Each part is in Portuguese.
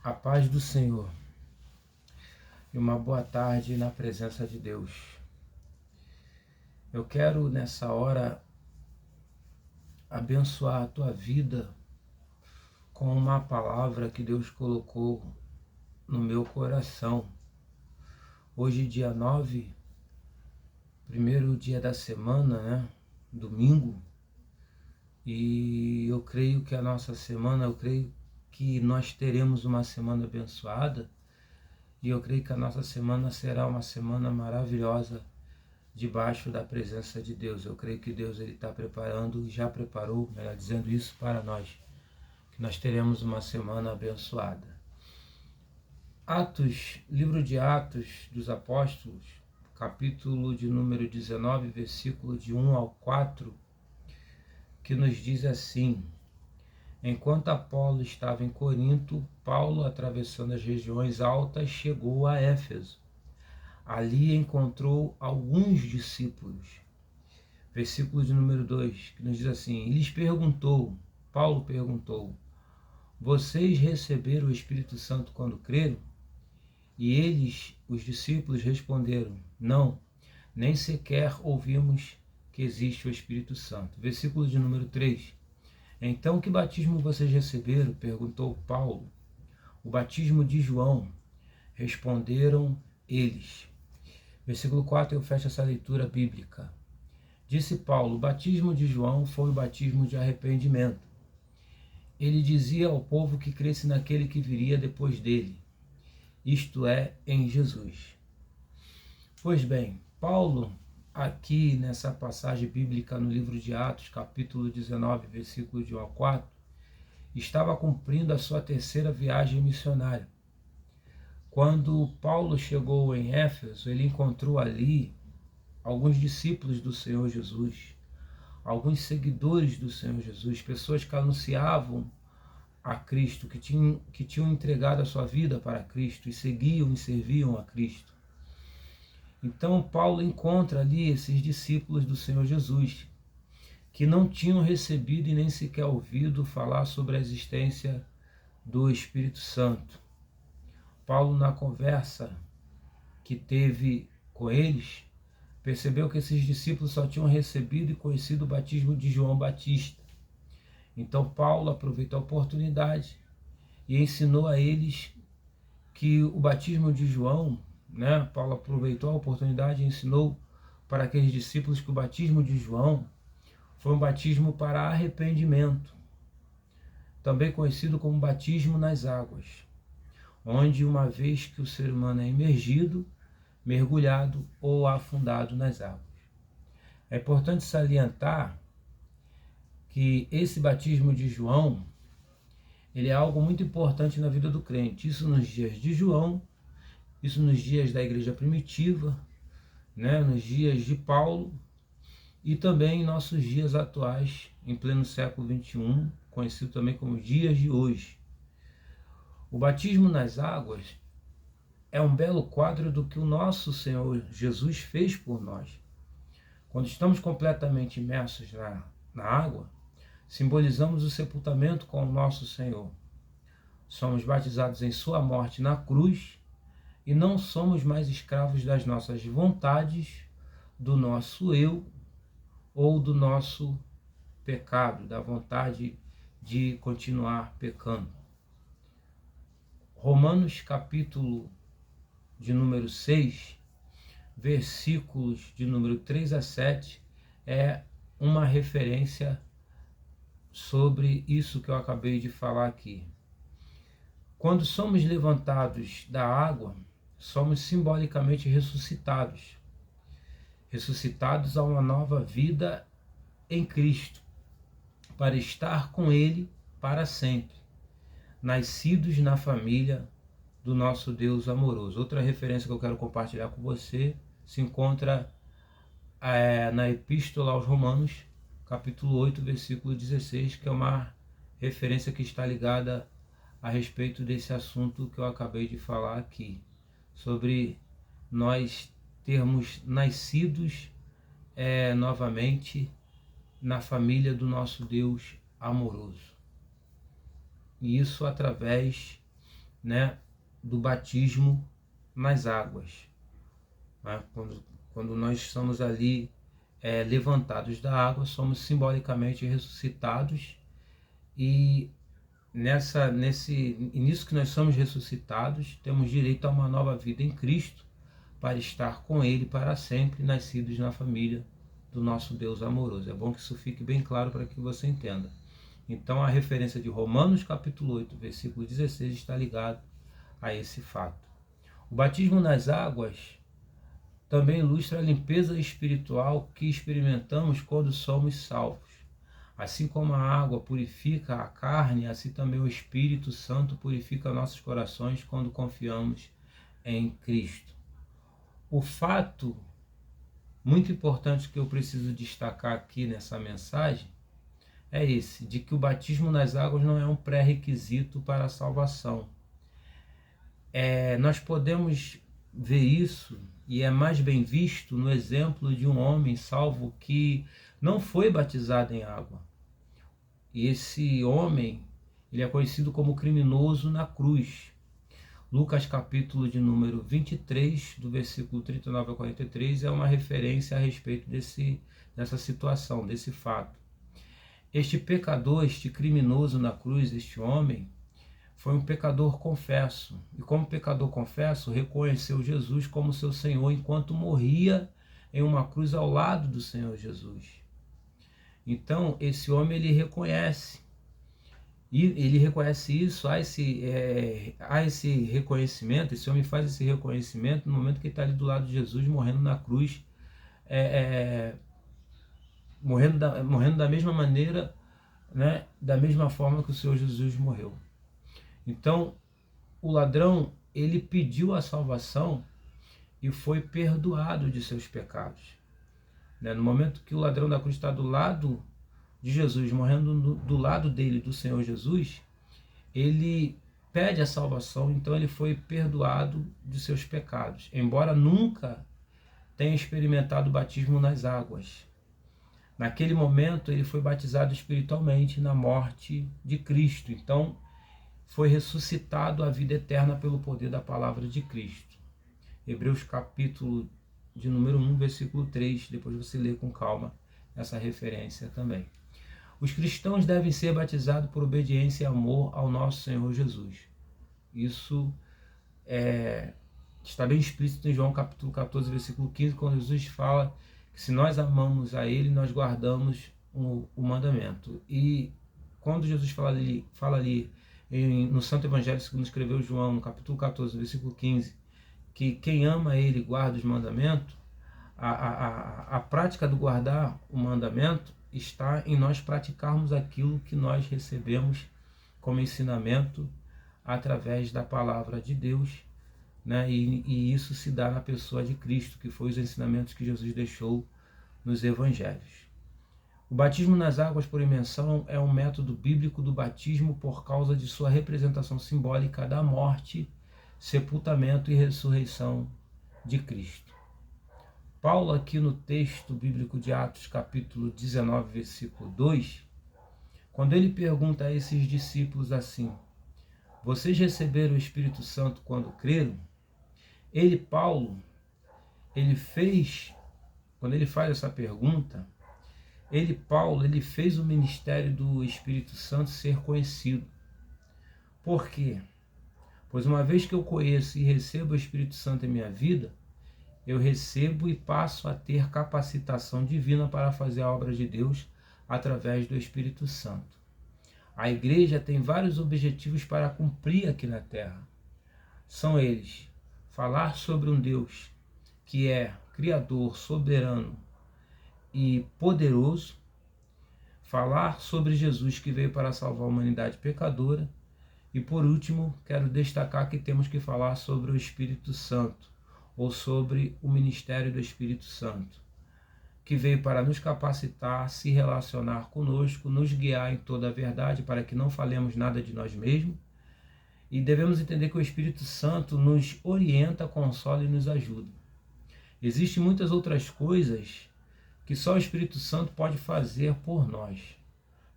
A paz do Senhor e uma boa tarde na presença de Deus. Eu quero nessa hora abençoar a tua vida com uma palavra que Deus colocou no meu coração. Hoje, dia 9, primeiro dia da semana, domingo, e eu creio que a nossa semana, eu creio que nós teremos uma semana abençoada. E eu creio que a nossa semana será uma semana maravilhosa debaixo da presença de Deus. Eu creio que Deus está preparando, já preparou, melhor dizendo isso, para nós. Que nós teremos uma semana abençoada. Atos, livro de Atos dos Apóstolos, capítulo de número 19, versículo de 1 ao 4, que nos diz assim: Enquanto Apolo estava em Corinto, Paulo, atravessando as regiões altas, chegou a Éfeso. Ali encontrou alguns discípulos. Versículo de número 2, que nos diz assim: Paulo perguntou, vocês receberam o Espírito Santo quando creram? E eles, os discípulos, responderam, não, nem sequer ouvimos que existe o Espírito Santo. Versículo de número 3, então que batismo vocês receberam? Perguntou Paulo. O batismo de João, responderam eles. Versículo 4, eu fecho essa leitura bíblica. Disse Paulo, o batismo de João foi o batismo de arrependimento. Ele dizia ao povo que cresce naquele que viria depois dele, isto é, em Jesus. Pois bem, Paulo, aqui nessa passagem bíblica no livro de Atos, capítulo 19, versículo de 1 a 4, estava cumprindo a sua terceira viagem missionária. Quando Paulo chegou em Éfeso, ele encontrou ali alguns discípulos do Senhor Jesus, alguns seguidores do Senhor Jesus, pessoas que anunciavam a Cristo, que tinham entregado a sua vida para Cristo e seguiam e serviam a Cristo. Então Paulo encontra ali esses discípulos do Senhor Jesus, que não tinham recebido e nem sequer ouvido falar sobre a existência do Espírito Santo. Paulo, na conversa que teve com eles, percebeu que esses discípulos só tinham recebido e conhecido o batismo de João Batista. Então Paulo aproveitou a oportunidade e ensinou a eles que o batismo de João, Paulo aproveitou a oportunidade e ensinou para aqueles discípulos que o batismo de João foi um batismo para arrependimento, também conhecido como batismo nas águas, onde uma vez que o ser humano é imergido, mergulhado ou afundado nas águas. É importante salientar que esse batismo de João, ele é algo muito importante na vida do crente. Isso nos dias de João, isso nos dias da igreja primitiva, nos dias de Paulo e também em nossos dias atuais, em pleno século XXI, conhecido também como dias de hoje. O batismo nas águas é um belo quadro do que o nosso Senhor Jesus fez por nós. Quando estamos completamente imersos na água, simbolizamos o sepultamento com o nosso Senhor. Somos batizados em sua morte na cruz e não somos mais escravos das nossas vontades, do nosso eu ou do nosso pecado, da vontade de continuar pecando. Romanos capítulo de número 6, versículos de número 3 a 7, é uma referência sobre isso que eu acabei de falar aqui. Quando somos levantados da água, somos simbolicamente ressuscitados a uma nova vida em Cristo, para estar com Ele para sempre, nascidos na família do nosso Deus amoroso. Outra referência que eu quero compartilhar com você se encontra na Epístola aos Romanos, capítulo 8, versículo 16, que é uma referência que está ligada a respeito desse assunto que eu acabei de falar aqui, sobre nós termos nascidos novamente na família do nosso Deus amoroso. E isso através né, do batismo nas águas. Né? Quando nós estamos ali levantados da água, somos simbolicamente ressuscitados, e nisso que nós somos ressuscitados, temos direito a uma nova vida em Cristo, para estar com Ele para sempre, nascidos na família do nosso Deus amoroso. É bom que isso fique bem claro para que você entenda. Então a referência de Romanos capítulo 8, versículo 16 está ligado a esse fato. O batismo nas águas também ilustra a limpeza espiritual que experimentamos quando somos salvos. Assim como a água purifica a carne, assim também o Espírito Santo purifica nossos corações quando confiamos em Cristo. O fato muito importante que eu preciso destacar aqui nessa mensagem é esse, de que o batismo nas águas não é um pré-requisito para a salvação. Nós podemos ver isso, e é mais bem visto no exemplo de um homem salvo que não foi batizado em água. E esse homem, ele é conhecido como criminoso na cruz. Lucas capítulo de número 23, do versículo 39 a 43, é uma referência a respeito dessa situação, desse fato. Este pecador, este criminoso na cruz, este homem, foi um pecador confesso. E como pecador confesso, reconheceu Jesus como seu Senhor enquanto morria em uma cruz ao lado do Senhor Jesus. Então, esse homem, ele reconhece. E ele reconhece isso, há esse reconhecimento, esse homem faz esse reconhecimento no momento que ele está ali do lado de Jesus, morrendo na cruz, morrendo da mesma maneira, né, da mesma forma que o Senhor Jesus morreu. Então, o ladrão, ele pediu a salvação e foi perdoado de seus pecados. No momento que o ladrão da cruz está do lado de Jesus, morrendo do lado dele, do Senhor Jesus, ele pede a salvação, então ele foi perdoado de seus pecados, embora nunca tenha experimentado o batismo nas águas. Naquele momento ele foi batizado espiritualmente na morte de Cristo, então foi ressuscitado à vida eterna pelo poder da palavra de Cristo. Hebreus capítulo de número 1, versículo 3, depois você lê com calma essa referência também. Os cristãos devem ser batizados por obediência e amor ao nosso Senhor Jesus. Isso está bem explícito em João capítulo 14, versículo 15, quando Jesus fala que se nós amamos a Ele, nós guardamos o mandamento. E quando Jesus fala ali no Santo Evangelho segundo escreveu João, no capítulo 14, versículo 15, que quem ama Ele guarda os mandamentos, a prática do guardar o mandamento está em nós praticarmos aquilo que nós recebemos como ensinamento através da palavra de Deus, né? E isso se dá na pessoa de Cristo, que foi os ensinamentos que Jesus deixou nos evangelhos. O batismo nas águas por imersão é um método bíblico do batismo por causa de sua representação simbólica da morte, sepultamento e ressurreição de Cristo. Paulo, aqui no texto bíblico de Atos, capítulo 19, versículo 2, quando ele pergunta a esses discípulos assim: vocês receberam o Espírito Santo quando creram? Quando ele faz essa pergunta, Paulo, fez o ministério do Espírito Santo ser conhecido. Por quê? Pois uma vez que eu conheço e recebo o Espírito Santo em minha vida, eu recebo e passo a ter capacitação divina para fazer a obra de Deus através do Espírito Santo. A igreja tem vários objetivos para cumprir aqui na terra. São eles: falar sobre um Deus que é Criador, soberano e poderoso, falar sobre Jesus que veio para salvar a humanidade pecadora, e por último, quero destacar que temos que falar sobre o Espírito Santo, ou sobre o ministério do Espírito Santo, que veio para nos capacitar, se relacionar conosco, nos guiar em toda a verdade, para que não falemos nada de nós mesmos. E devemos entender que o Espírito Santo nos orienta, consola e nos ajuda. Existem muitas outras coisas que só o Espírito Santo pode fazer por nós,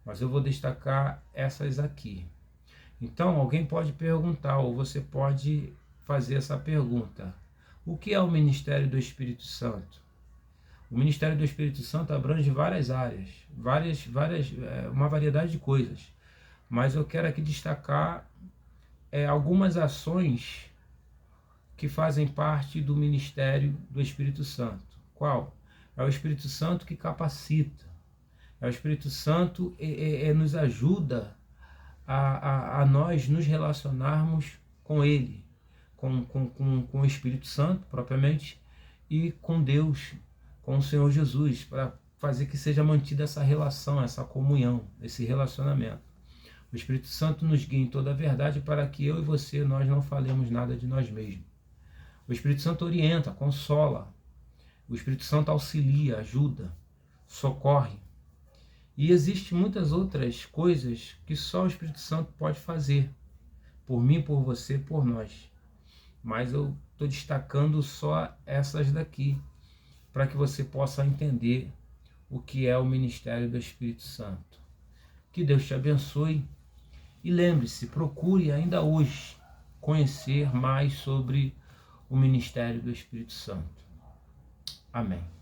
mas eu vou destacar essas aqui. Então, alguém pode perguntar, ou você pode fazer essa pergunta: o que é o ministério do Espírito Santo? O ministério do Espírito Santo abrange várias áreas, uma variedade de coisas. Mas eu quero aqui destacar algumas ações que fazem parte do ministério do Espírito Santo. Qual? É o Espírito Santo que capacita. É o Espírito Santo que nos ajuda a nós nos relacionarmos com Ele, com o Espírito Santo propriamente, e com Deus, com o Senhor Jesus, para fazer que seja mantida essa relação, essa comunhão, esse relacionamento. O Espírito Santo nos guia em toda a verdade para que eu e você, nós não falemos nada de nós mesmos. O Espírito Santo orienta, consola. O Espírito Santo auxilia, ajuda, socorre. E existem muitas outras coisas que só o Espírito Santo pode fazer. Por mim, por você, por nós. Mas eu estou destacando só essas daqui, para que você possa entender o que é o ministério do Espírito Santo. Que Deus te abençoe. E lembre-se, procure ainda hoje conhecer mais sobre o ministério do Espírito Santo. Amém.